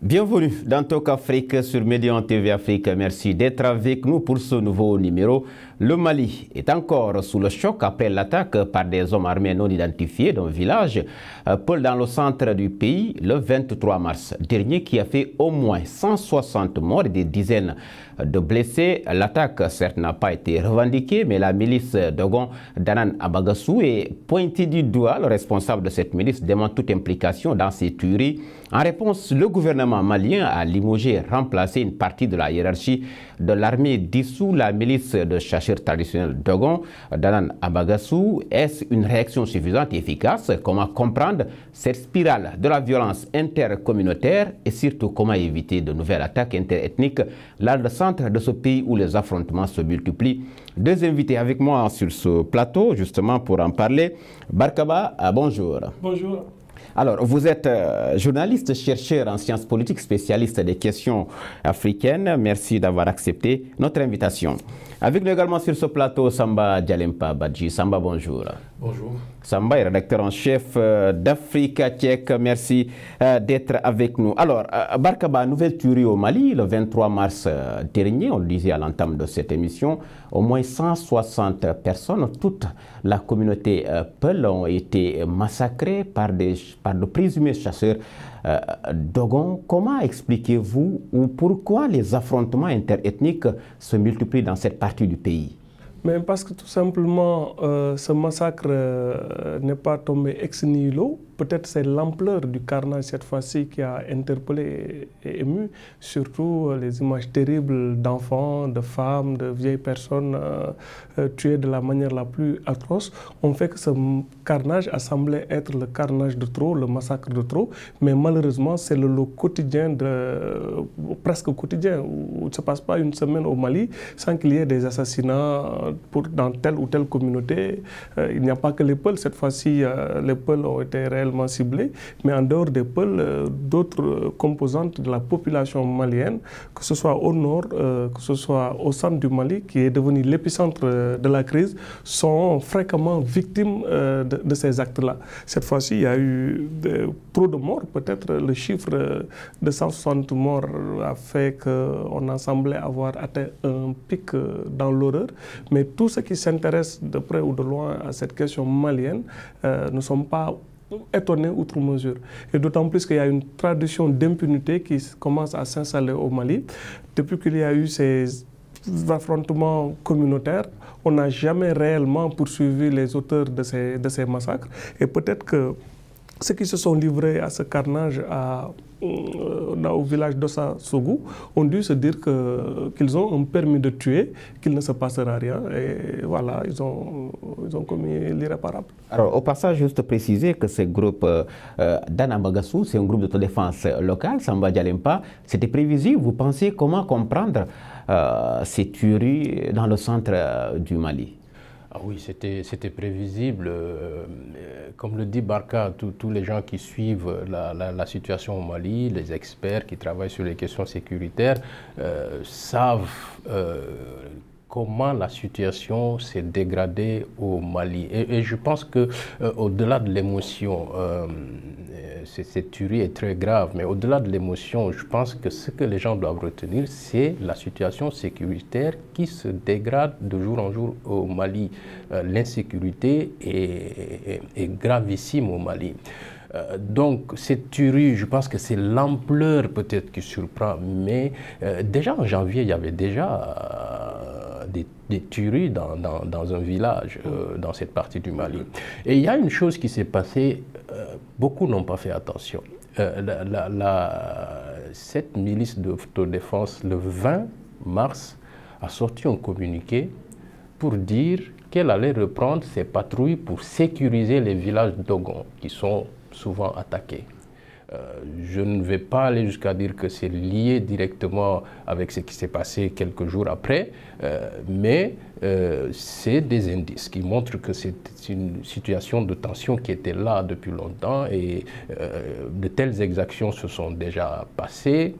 Bienvenue dans Talk Afrique sur Médian TV Afrique. Merci d'être avec nous pour ce nouveau numéro. Le Mali est encore sous le choc après l'attaque par des hommes armés non identifiés d'un village Peul dans le centre du pays le 23 mars dernier qui a fait au moins 160 morts et des dizaines de blessés. L'attaque, certes, n'a pas été revendiquée, mais la milice Dogon Danan Abagassou est pointée du doigt. Le responsable de cette milice demande toute implication dans ces tueries. En réponse, le gouvernement malien a limogé et remplacé une partie de la hiérarchie de l'armée dissous la milice de chasseurs traditionnels Dogon Danan Abagassou. Est-ce une réaction suffisante et efficace? Comment comprendre cette spirale de la violence intercommunautaire et surtout comment éviter de nouvelles attaques interethniques dans le centre de ce pays où les affrontements se multiplient? Deux invités avec moi sur ce plateau justement pour en parler. Barkaba, bonjour. Bonjour. Alors, vous êtes journaliste, chercheur en sciences politiques, spécialiste des questions africaines. Merci d'avoir accepté notre invitation. Avec nous également sur ce plateau, Samba Djalempa Badji. Samba, bonjour. Bonjour. Samba est rédacteur en chef d'Africa Tchèque. Merci d'être avec nous. Alors, Barkaba, nouvelle tuerie au Mali, le 23 mars dernier, on le disait à l'entame de cette émission, au moins 160 personnes, toute la communauté Peul ont été massacrées par de présumés chasseurs Dogon. Comment expliquez-vous ou pourquoi les affrontements interethniques se multiplient dans cette partie du pays? Mais parce que tout simplement, ce massacre n'est pas tombé ex nihilo. Peut-être c'est l'ampleur du carnage cette fois-ci qui a interpellé et ému, surtout les images terribles d'enfants, de femmes, de vieilles personnes tuées de la manière la plus atroce ont fait que ce carnage a semblé être le carnage de trop, le massacre de trop, mais malheureusement c'est le lot quotidien, presque quotidien, où il ne se passe pas une semaine au Mali sans qu'il y ait des assassinats dans telle ou telle communauté. Il n'y a pas que les Peuls, cette fois-ci les Peuls ont été réellement ciblés, mais en dehors des Peuls, d'autres composantes de la population malienne, que ce soit au nord, que ce soit au centre du Mali, qui est devenu l'épicentre de la crise, sont fréquemment victimes de ces actes-là. Cette fois-ci, il y a eu trop de morts, peut-être le chiffre de 160 morts a fait qu'on a semblé avoir atteint un pic dans l'horreur, mais tous ceux qui s'intéressent de près ou de loin à cette question malienne ne sont pas étonnés outre mesure. Et d'autant plus qu'il y a une tradition d'impunité qui commence à s'installer au Mali. Depuis qu'il y a eu ces affrontements communautaires, on n'a jamais réellement poursuivi les auteurs de ces massacres. Et peut-être que ceux qui se sont livrés à ce carnage au village d'Ossa Sougou ont dû se dire qu'ils ont un permis de tuer, qu'il ne se passera rien. Et voilà, ils ont commis l'irréparable. Alors, au passage, juste préciser que ce groupe d'Anabagassou, c'est un groupe d'autodéfense locale, Samba Djalempa. C'était prévisible. Vous pensez comment comprendre ces tueries dans le centre du Mali? Ah oui, c'était prévisible. Comme le dit Barka, tous les gens qui suivent la situation au Mali, les experts qui travaillent sur les questions sécuritaires, savent comment la situation s'est dégradée au Mali. Et je pense qu'au-delà de l'émotion, cette tuerie est très grave, mais au-delà de l'émotion, je pense que ce que les gens doivent retenir, c'est la situation sécuritaire qui se dégrade de jour en jour au Mali. L'insécurité est gravissime au Mali. Donc cette tuerie, je pense que c'est l'ampleur peut-être qui surprend, mais déjà en janvier, il y avait déjà des tueries dans un village, dans cette partie du Mali. Et il y a une chose qui s'est passée, beaucoup n'ont pas fait attention. Cette milice d'autodéfense, le 20 mars, a sorti un communiqué pour dire qu'elle allait reprendre ses patrouilles pour sécuriser les villages Dogon qui sont souvent attaqués. Je ne vais pas aller jusqu'à dire que c'est lié directement avec ce qui s'est passé quelques jours après, mais c'est des indices qui montrent que c'est une situation de tension qui était là depuis longtemps et de telles exactions se sont déjà passées.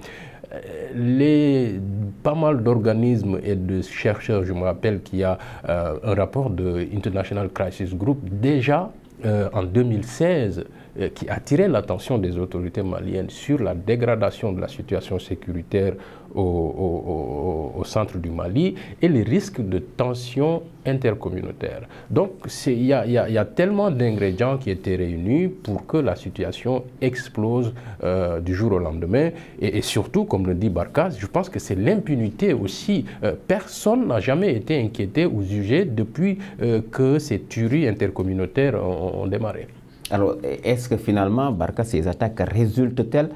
Pas mal d'organismes et de chercheurs, je me rappelle qu'il y a un rapport de International Crisis Group déjà en 2016 qui attirait l'attention des autorités maliennes sur la dégradation de la situation sécuritaire au centre du Mali et les risques de tensions intercommunautaires. Donc il y a tellement d'ingrédients qui étaient réunis pour que la situation explose du jour au lendemain. Et surtout, comme le dit Barkas, je pense que c'est l'impunité aussi. Personne n'a jamais été inquiété ou jugé depuis que ces tueries intercommunautaires ont démarré. Alors, est-ce que finalement, Barkas, ces attaques résultent-elles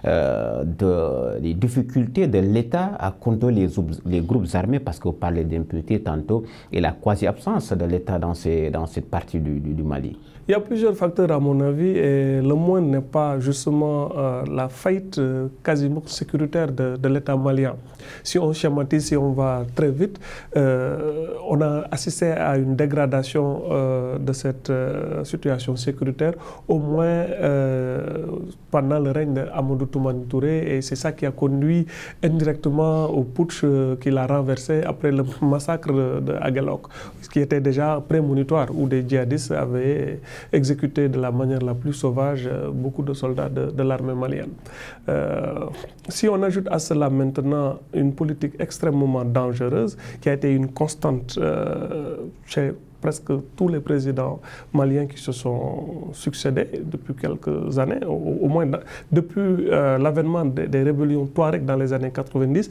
des difficultés de l'État à contrôler les groupes armés, parce que vous parlez d'impunité tantôt, et la quasi-absence de l'État dans cette partie du Mali? Il y a plusieurs facteurs à mon avis, et le moindre n'est pas justement la faillite quasiment sécuritaire de l'État malien. Si on schématise, si on va très vite, on a assisté à une dégradation de cette situation sécuritaire, au moins pendant le règne d'Amadou Toumani Touré, et c'est ça qui a conduit indirectement au putsch qu'il a renversé après le massacre de Aguelok, ce qui était déjà prémonitoire, où des djihadistes avaient exécuté de la manière la plus sauvage beaucoup de soldats de l'armée malienne. Si on ajoute à cela maintenant une politique extrêmement dangereuse qui a été une constante chez presque tous les présidents maliens qui se sont succédés depuis quelques années, au moins depuis l'avènement des rébellions Touareg dans les années 90,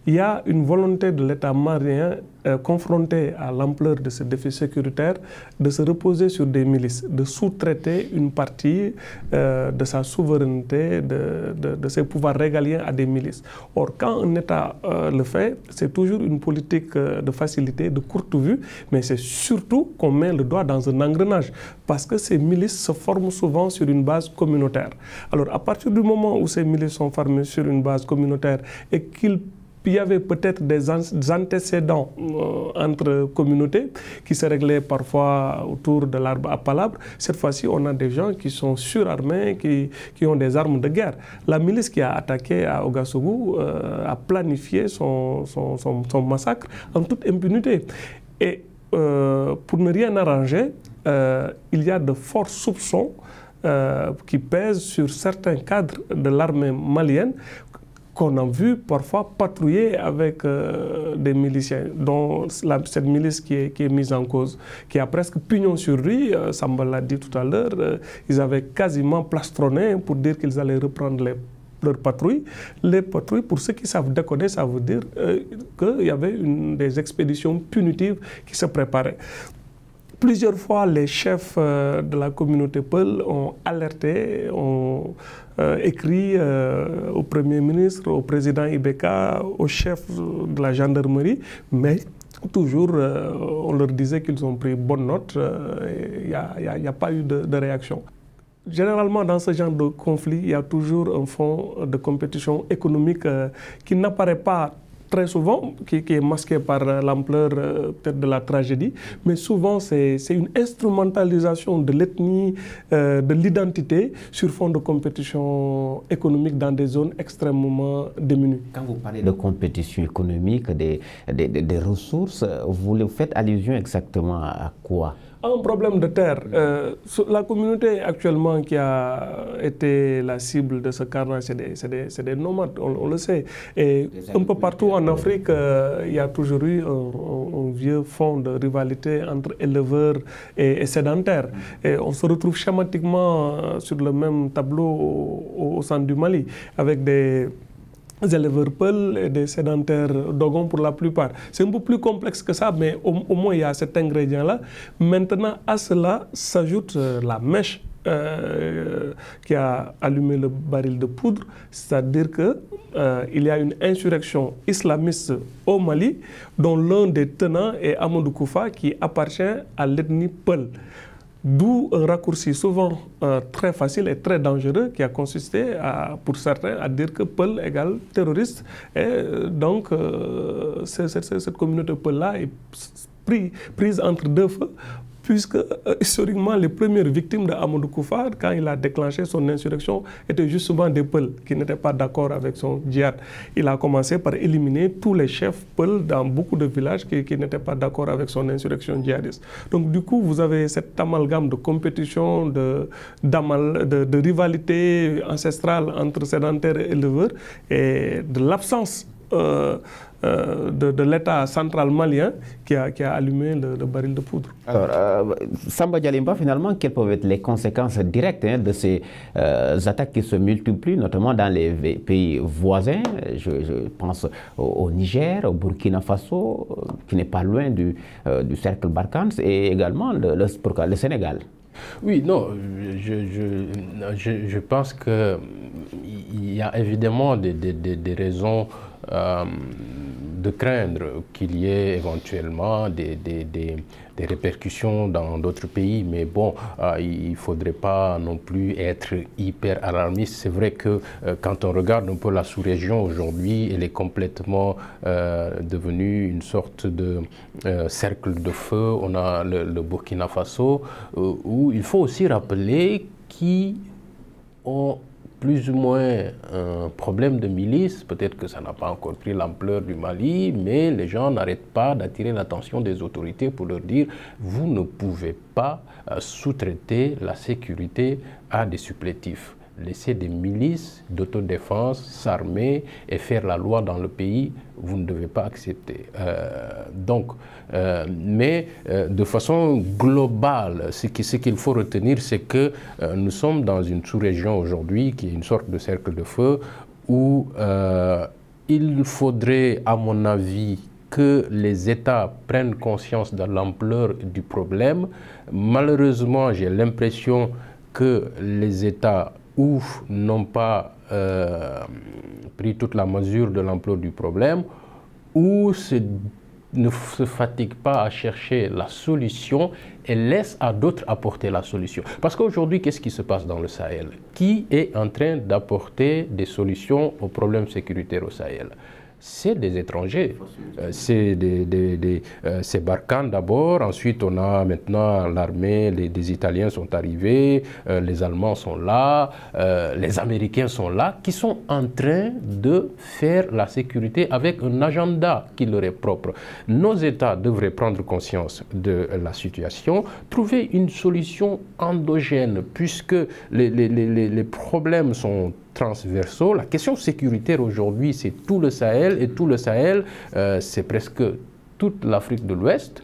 il y a une volonté de l'État malien confronté à l'ampleur de ce défi sécuritaire de se reposer sur des milices, de sous-traiter une partie de sa souveraineté, de ses pouvoirs régaliens à des milices. Or, quand un État le fait, c'est toujours une politique de facilité, de courte vue, mais c'est surtout qu'on met le doigt dans un engrenage, parce que ces milices se forment souvent sur une base communautaire. Alors, à partir du moment où ces milices sont formées sur une base communautaire et qu'il y avait peut-être des antécédents entre communautés qui se réglaient parfois autour de l'arbre à palabres. Cette fois-ci, on a des gens qui sont surarmés, qui ont des armes de guerre. La milice qui a attaqué à Ouagassogou a planifié son massacre en toute impunité. Et pour ne rien arranger, il y a de forts soupçons qui pèsent sur certains cadres de l'armée malienne qu'on a vu parfois patrouiller avec des miliciens, dont cette milice qui est mise en cause, qui a presque pignon sur rue. Samba l'a dit tout à l'heure, ils avaient quasiment plastronné pour dire qu'ils allaient reprendre leurs patrouilles. Les patrouilles, pour ceux qui savent décoder, ça veut dire qu'il y avait des expéditions punitives qui se préparaient. Plusieurs fois, les chefs de la communauté Peul ont alerté, ont écrit au Premier ministre, au président Ibeka, au chef de la gendarmerie, mais toujours on leur disait qu'ils ont pris bonne note, il n'y a pas eu de réaction. Généralement, dans ce genre de conflit, il y a toujours un fond de compétition économique qui n'apparaît pas très souvent, qui est masqué par l'ampleur peut-être de la tragédie, mais souvent c'est une instrumentalisation de l'ethnie, de l'identité sur fond de compétition économique dans des zones extrêmement démunies. Quand vous parlez de compétition économique, des ressources, vous faites allusion exactement à quoi? Un problème de terre. La communauté actuellement qui a été la cible de ce carnage, c'est des nomades, on le sait. Et un peu partout en Afrique, il y a toujours eu un vieux fond de rivalité entre éleveurs et sédentaires. Et on se retrouve schématiquement sur le même tableau au centre du Mali, avec des éleveurs Peul et des sédentaires Dogon pour la plupart. C'est un peu plus complexe que ça, mais au moins il y a cet ingrédient-là. Maintenant, à cela s'ajoute la mèche qui a allumé le baril de poudre, c'est-à-dire qu'il y a une insurrection islamiste au Mali, dont l'un des tenants est Amadou Koufa, qui appartient à l'ethnie Peul. D'où un raccourci souvent très facile et très dangereux qui a consisté, pour certains, à dire que Peul égale terroriste. Et donc, cette communauté Peul-là est prise entre deux feux puisque historiquement, les premières victimes de Amadou Koufa, quand il a déclenché son insurrection, étaient justement des Peuls qui n'étaient pas d'accord avec son djihad. Il a commencé par éliminer tous les chefs Peuls dans beaucoup de villages qui n'étaient pas d'accord avec son insurrection djihadiste. Donc du coup, vous avez cet amalgame de compétition, de rivalité ancestrale entre sédentaires et éleveurs et de l'absence de l'État central malien qui a allumé le baril de poudre. Alors, Samba Djalimba, finalement, quelles peuvent être les conséquences directes de ces attaques qui se multiplient, notamment dans les pays voisins? Je pense au Niger, au Burkina Faso, qui n'est pas loin du cercle Barkhane, et également le Sénégal. Oui, non, je pense qu'il y a évidemment des raisons de craindre qu'il y ait éventuellement des répercussions dans d'autres pays, mais bon, il ne faudrait pas non plus être hyper alarmiste. C'est vrai que quand on regarde un peu la sous-région aujourd'hui, elle est complètement devenue une sorte de cercle de feu. On a le Burkina Faso, où il faut aussi rappeler qu'ils ont plus ou moins un problème de milice. Peut-être que ça n'a pas encore pris l'ampleur du Mali, mais les gens n'arrêtent pas d'attirer l'attention des autorités pour leur dire « vous ne pouvez pas sous-traiter la sécurité à des supplétifs. Laisser des milices d'autodéfense s'armer et faire la loi dans le pays, vous ne devez pas accepter. » Mais de façon globale, ce qu'il faut retenir, c'est que nous sommes dans une sous-région aujourd'hui qui est une sorte de cercle de feu où il faudrait, à mon avis, que les États prennent conscience de l'ampleur du problème. Malheureusement, j'ai l'impression que les États n'ont pas pris toute la mesure de l'ampleur du problème, ou ne se fatiguent pas à chercher la solution et laissent à d'autres apporter la solution. Parce qu'aujourd'hui, qu'est-ce qui se passe dans le Sahel? Qui est en train d'apporter des solutions aux problèmes sécuritaires au Sahel? C'est des étrangers, c'est Barkhane d'abord, ensuite on a maintenant l'armée, des Italiens sont arrivés, les Allemands sont là, les Américains sont là, qui sont en train de faire la sécurité avec un agenda qui leur est propre. Nos États devraient prendre conscience de la situation, trouver une solution endogène, puisque les problèmes sont transversaux. La question sécuritaire aujourd'hui, c'est tout le Sahel, et tout le Sahel, c'est presque toute l'Afrique de l'Ouest.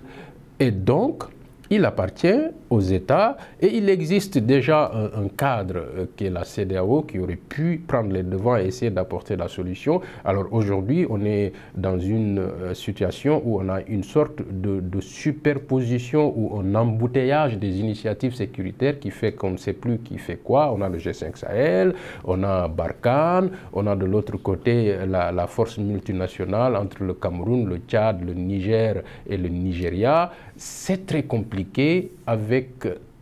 Et donc, il appartient aux États, et il existe déjà un cadre qui est la CEDEAO qui aurait pu prendre les devants et essayer d'apporter la solution. Alors aujourd'hui, on est dans une situation où on a une sorte de superposition ou un embouteillage des initiatives sécuritaires qui fait qu'on ne sait plus qui fait quoi. On a le G5 Sahel, on a Barkhane, on a de l'autre côté la force multinationale entre le Cameroun, le Tchad, le Niger et le Nigeria. C'est très compliqué avec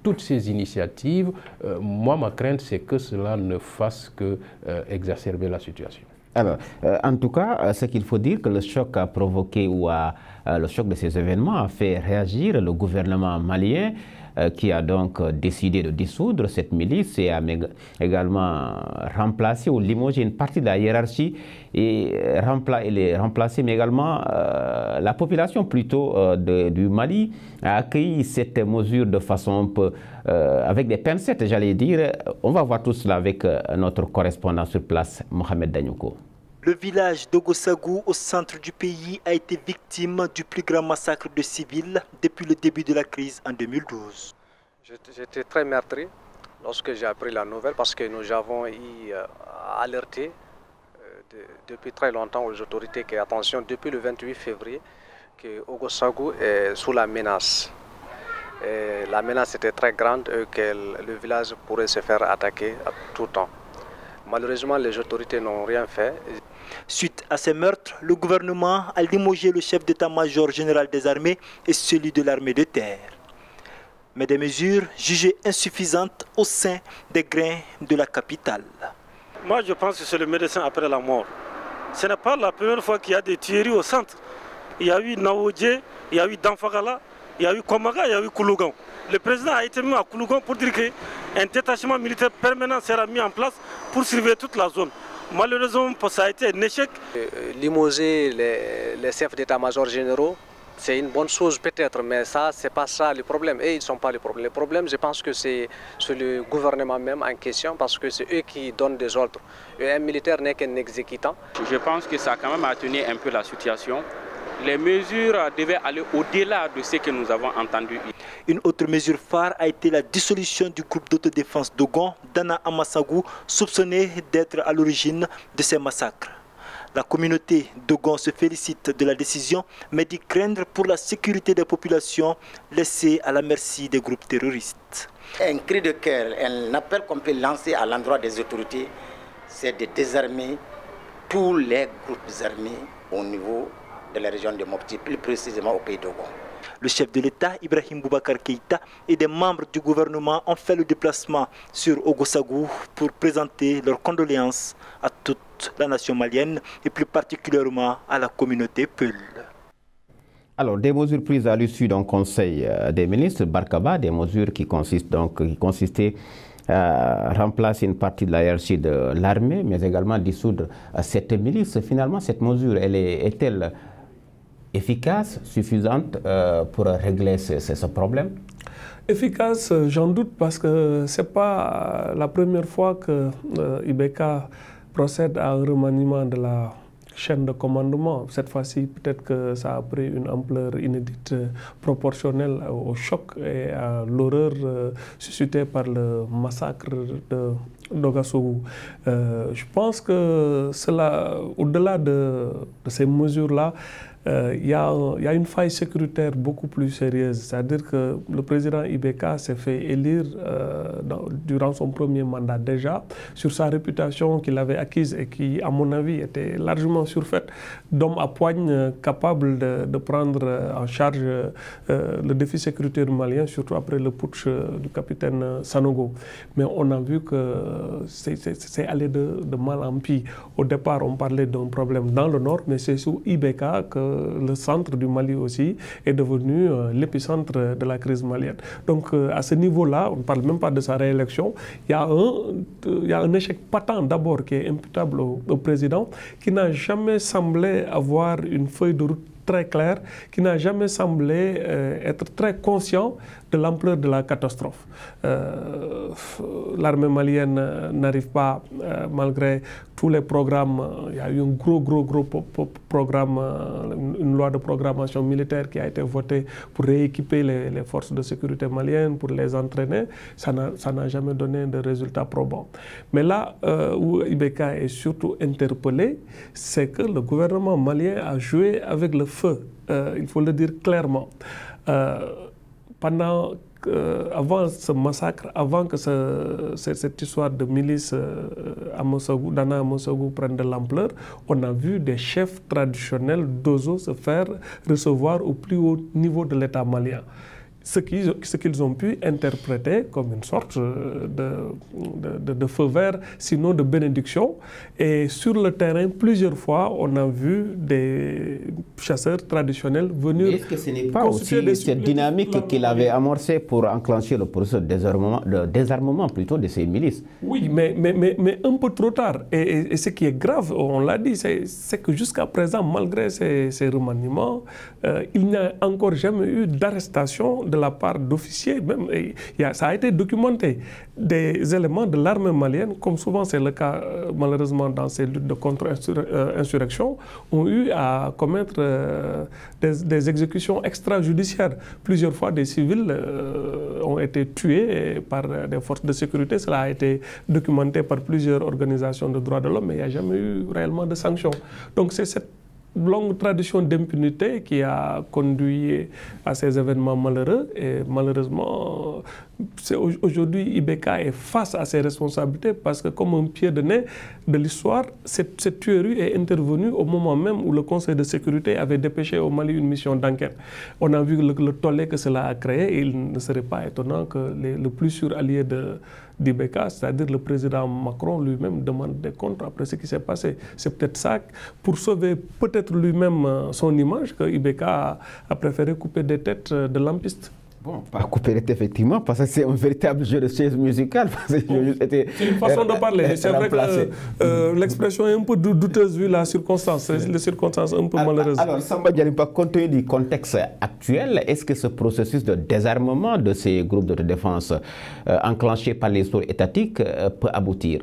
toutes ces initiatives. Moi, ma crainte, c'est que cela ne fasse que exacerber la situation. Alors, en tout cas, ce qu'il faut dire, que le choc a provoqué, le choc de ces événements a fait réagir le gouvernement malien, qui a donc décidé de dissoudre cette milice et a également remplacé ou limogé une partie de la hiérarchie et les remplacer, mais également la population plutôt du Mali a accueilli cette mesure de façon un peu avec des pincettes, j'allais dire. On va voir tout cela avec notre correspondant sur place, Mohamed Danyouko. Le village d'Ogosagou, au centre du pays, a été victime du plus grand massacre de civils depuis le début de la crise en 2012. J'étais très meurtri lorsque j'ai appris la nouvelle, parce que nous avons alerté depuis très longtemps aux autorités que, attention, depuis le 28 février, que Ogosagou est sous la menace. Et la menace était très grande et que le village pourrait se faire attaquer à tout temps. Malheureusement, les autorités n'ont rien fait. Suite à ces meurtres, le gouvernement a limogé le chef d'état-major général des armées et celui de l'armée de terre. Mais des mesures jugées insuffisantes au sein des grains de la capitale. Moi, je pense que c'est le médecin après la mort. Ce n'est pas la première fois qu'il y a des tueries au centre. Il y a eu Naoudjé, il y a eu Danfagala, Il y a eu Komaga, il y a eu Koulougan. Le président a été mis à Koulougan pour dire qu'un détachement militaire permanent sera mis en place pour surveiller toute la zone. Malheureusement, ça a été un échec. Limoger les chefs d'état-major généraux, c'est une bonne chose peut-être, mais ça, c'est pas ça le problème. Et ils ne sont pas le problème. Le problème, je pense que c'est le gouvernement même en question, parce que c'est eux qui donnent des ordres. Et un militaire n'est qu'un exécutant. Je pense que ça a quand même atténué un peu la situation. Les mesures devaient aller au-delà de ce que nous avons entendu. Une autre mesure phare a été la dissolution du groupe d'autodéfense Dogon, Dana Amassagou, soupçonné d'être à l'origine de ces massacres. La communauté Dogon se félicite de la décision, mais dit craindre pour la sécurité des populations laissées à la merci des groupes terroristes. Un cri de cœur, un appel qu'on peut lancer à l'endroit des autorités, c'est de désarmer tous les groupes armés au niveau de la région de Mopti, plus précisément au pays Dogon. Le chef de l'État, Ibrahim Boubacar Keïta, et des membres du gouvernement ont fait le déplacement sur Ogossagou pour présenter leurs condoléances à toute la nation malienne et plus particulièrement à la communauté Peul. Alors, des mesures prises à l'issue d'un conseil des ministres, Barkaba, des mesures qui consistaient à remplacer une partie de la hiérarchie de l'armée, mais également dissoudre cette milice. Finalement, cette mesure, est-elle efficace, suffisante pour régler ce problème? Efficace, j'en doute, parce que ce n'est pas la première fois que IBK procède à un remaniement de la chaîne de commandement. Cette fois-ci, peut-être que ça a pris une ampleur inédite, proportionnelle au choc et à l'horreur suscitée par le massacre de d'Ogassougou. Je pense que cela, au-delà de ces mesures-là, il y a une faille sécuritaire beaucoup plus sérieuse. C'est-à-dire que le président IBK s'est fait élire durant son premier mandat déjà sur sa réputation qu'il avait acquise et qui, à mon avis, était largement surfaite d'homme à poigne capable de prendre en charge le défi sécuritaire malien, surtout après le putsch du capitaine Sanogo. Mais on a vu que c'est allé de mal en pis. Au départ, on parlait d'un problème dans le nord, mais c'est sous IBK que le centre du Mali aussi est devenu l'épicentre de la crise malienne. Donc à ce niveau-là, on ne parle même pas de sa réélection, il y a un échec patent d'abord qui est imputable au président, qui n'a jamais semblé avoir une feuille de route très claire, qui n'a jamais semblé être très conscient de l'ampleur de la catastrophe. L'armée malienne n'arrive pas, malgré tous les programmes, il y a eu un gros programme, une loi de programmation militaire qui a été votée pour rééquiper les forces de sécurité maliennes, pour les entraîner. Ça n'a jamais donné de résultats probants. Mais là où IBK est surtout interpellé, c'est que le gouvernement malien a joué avec le feu, il faut le dire clairement. Avant ce massacre, avant que cette histoire de milice Dana Amassagou prenne de l'ampleur, on a vu des chefs traditionnels d'Ozo se faire recevoir au plus haut niveau de l'État malien. Ce qu'ils ont pu interpréter comme une sorte de feu vert, sinon de bénédiction. Et sur le terrain, plusieurs fois, on a vu des chasseurs traditionnels venir... Est-ce que ce n'est pas aussi cette dynamique qu'il avait amorcée pour enclencher le processus de désarmement plutôt de ces milices? Oui, mais un peu trop tard. Et ce qui est grave, on l'a dit, c'est que jusqu'à présent, malgré ces remaniements, il n'y a encore jamais eu d'arrestation de la part d'officiers, même, ça a été documenté. Des éléments de l'armée malienne, comme souvent c'est le cas malheureusement dans ces luttes de contre-insurrection, ont eu à commettre des exécutions extrajudiciaires. Plusieurs fois, des civils ont été tués par des forces de sécurité. Cela a été documenté par plusieurs organisations de droits de l'homme, mais il n'y a jamais eu réellement de sanctions. Donc c'est cette longue tradition d'impunité qui a conduit à ces événements malheureux. Et malheureusement, aujourd'hui, IBK est face à ses responsabilités parce que, comme un pied de nez de l'histoire, cette tuerie est intervenue au moment même où le Conseil de sécurité avait dépêché au Mali une mission d'enquête. On a vu le tollé que cela a créé et il ne serait pas étonnant que le plus sûr allié d'IBK, c'est-à-dire le président Macron lui-même demande des comptes après ce qui s'est passé. C'est peut-être ça, pour sauver peut-être lui-même son image, que IBK a préféré couper des têtes de lampistes. Bon, pas couper les têtes, effectivement, parce que c'est un véritable jeu de chaise musicale. C'est une façon de parler. C'est vrai que l'expression est un peu douteuse vu la circonstance. Les circonstances un peu malheureuses. Alors, Samba Dialimpa, compte tenu du contexte actuel, est-ce que ce processus de désarmement de ces groupes d'autodéfense enclenché par les structures étatiques peut aboutir?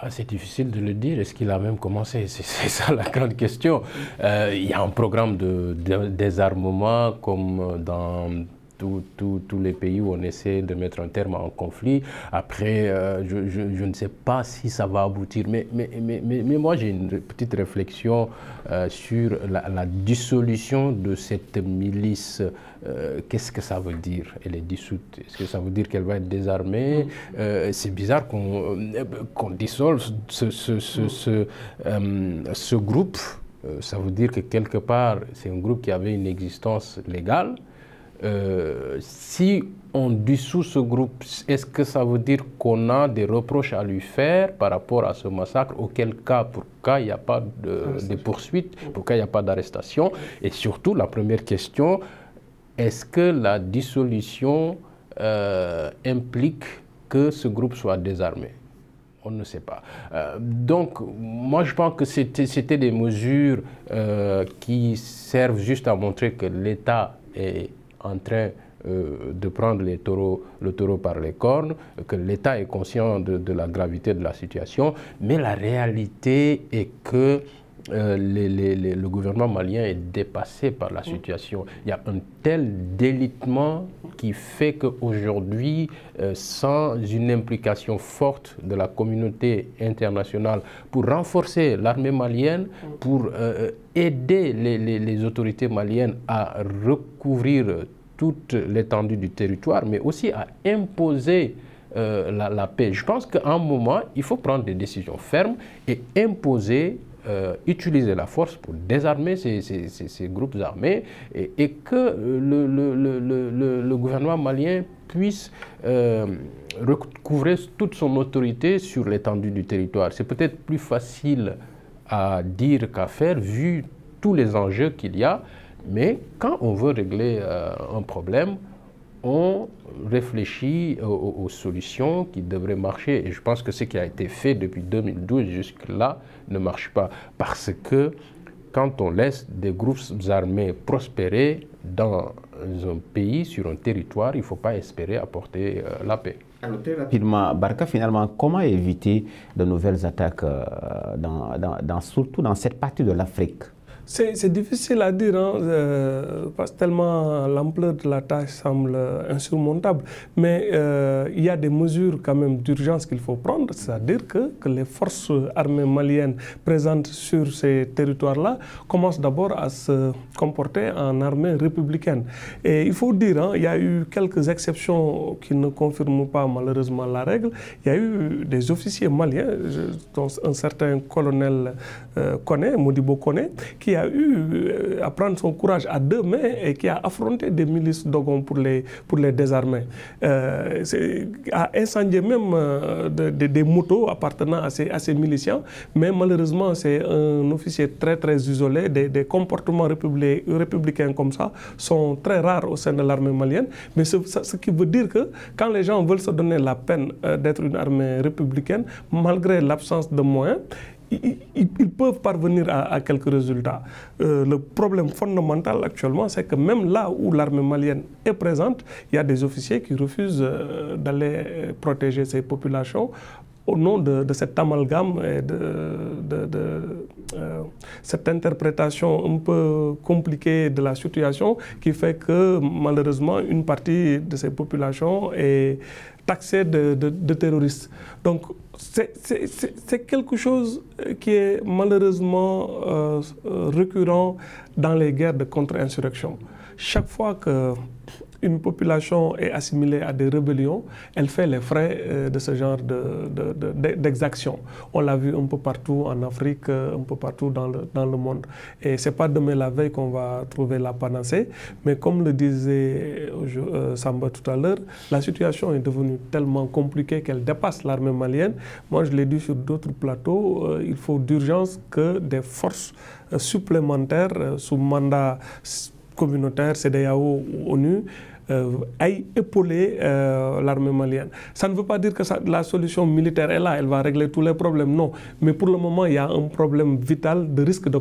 C'est difficile de le dire. Est-ce qu'il a même commencé? C'est ça la grande question. Il y a un programme de désarmement comme dans tous les pays où on essaie de mettre un terme à un conflit. Après, je ne sais pas si ça va aboutir. Mais moi, j'ai une petite réflexion sur la dissolution de cette milice. Qu'est-ce que ça veut dire? Elle est dissoute. Est-ce que ça veut dire qu'elle va être désarmée? C'est bizarre qu'on dissolve ce groupe. Ça veut dire que quelque part, c'est un groupe qui avait une existence légale. Si on dissout ce groupe, est-ce que ça veut dire qu'on a des reproches à lui faire par rapport à ce massacre? Auquel cas, pourquoi il n'y a pas de poursuite? Pourquoi il n'y a pas d'arrestation? Et surtout, la première question, est-ce que la dissolution implique que ce groupe soit désarmé? On ne sait pas. Donc, moi, je pense que c'était des mesures qui servent juste à montrer que l'État est en train de prendre le taureau par les cornes, que l'État est conscient de la gravité de la situation, mais la réalité est que le gouvernement malien est dépassé par la situation. Il y a un tel délitement qui fait qu'aujourd'hui, sans une implication forte de la communauté internationale pour renforcer l'armée malienne, pour aider les autorités maliennes à recouvrir toute l'étendue du territoire, mais aussi à imposer la paix. Je pense qu'à un moment, il faut prendre des décisions fermes et imposer, utiliser la force pour désarmer ces groupes armés et que le gouvernement malien puisse recouvrer toute son autorité sur l'étendue du territoire. C'est peut-être plus facile à dire qu'à faire vu tous les enjeux qu'il y a, mais quand on veut régler un problème, on réfléchit aux solutions qui devraient marcher. Et je pense que ce qui a été fait depuis 2012 jusque-là ne marche pas. Parce que quand on laisse des groupes armés prospérer dans un pays, sur un territoire, il ne faut pas espérer apporter la paix. Alors, très rapidement, Barka, finalement, comment éviter de nouvelles attaques, surtout dans cette partie de l'Afrique? C'est difficile à dire, parce que tellement l'ampleur de la tâche semble insurmontable. Mais il y a des mesures quand même d'urgence qu'il faut prendre, c'est-à-dire que les forces armées maliennes présentes sur ces territoires-là commencent d'abord à se comporter en armée républicaine. Et il faut dire, il y a eu quelques exceptions qui ne confirment pas malheureusement la règle. Il y a eu des officiers maliens, dont un certain colonel Modibo Koné, qui a eu à prendre son courage à deux mains et qui a affronté des milices Dogon pour les désarmer. A incendié même des motos appartenant à ces miliciens, mais malheureusement c'est un officier très isolé. Des comportements républicains comme ça sont très rares au sein de l'armée malienne, mais ce qui veut dire que quand les gens veulent se donner la peine d'être une armée républicaine, malgré l'absence de moyens, ils peuvent parvenir à quelques résultats. Le problème fondamental actuellement, c'est que même là où l'armée malienne est présente, il y a des officiers qui refusent d'aller protéger ces populations au nom de cet amalgame et de cette interprétation un peu compliquée de la situation qui fait que malheureusement une partie de ces populations est taxée de terroristes. Donc c'est quelque chose qui est malheureusement récurrent dans les guerres de contre-insurrection. Chaque fois que une population est assimilée à des rébellions, elle fait les frais de ce genre d'exactions. On l'a vu un peu partout en Afrique, un peu partout dans le monde. Et ce n'est pas demain la veille qu'on va trouver la panacée, mais comme le disait Samba tout à l'heure, la situation est devenue tellement compliquée qu'elle dépasse l'armée malienne. Moi, je l'ai dit sur d'autres plateaux, il faut d'urgence que des forces supplémentaires sous mandat communautaire, CEDEAO ou ONU, aille épauler l'armée malienne. Ça ne veut pas dire que la solution militaire est là, elle va régler tous les problèmes, non. Mais pour le moment, il y a un problème vital de risque de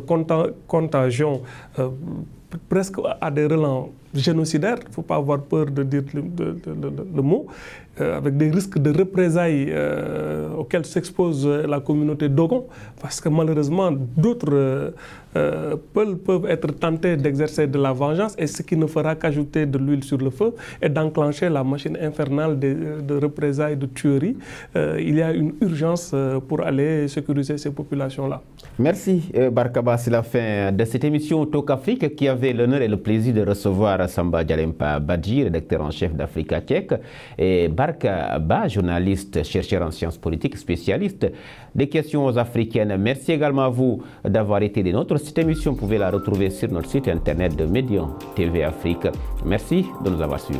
contagion, presque à des relents génocidaires, il ne faut pas avoir peur de dire le mot, avec des risques de représailles auxquels s'expose la communauté Dogon, parce que malheureusement, d'autres peuvent être tentés d'exercer de la vengeance, et ce qui ne fera qu'ajouter de l'huile sur le feu et d'enclencher la machine infernale de représailles, de tueries. Il y a une urgence pour aller sécuriser ces populations-là. Merci Barkaba, c'est la fin de cette émission Talk Afrique qui avait l'honneur et le plaisir de recevoir Samba Djalempa Badji, rédacteur en chef d'Africa Tchèque, et Barka Ba, journaliste, chercheur en sciences politiques, spécialiste des questions africaines. Merci également à vous d'avoir été des nôtres. Cette émission, vous pouvez la retrouver sur notre site internet de Median TV Afrique. Merci de nous avoir suivis.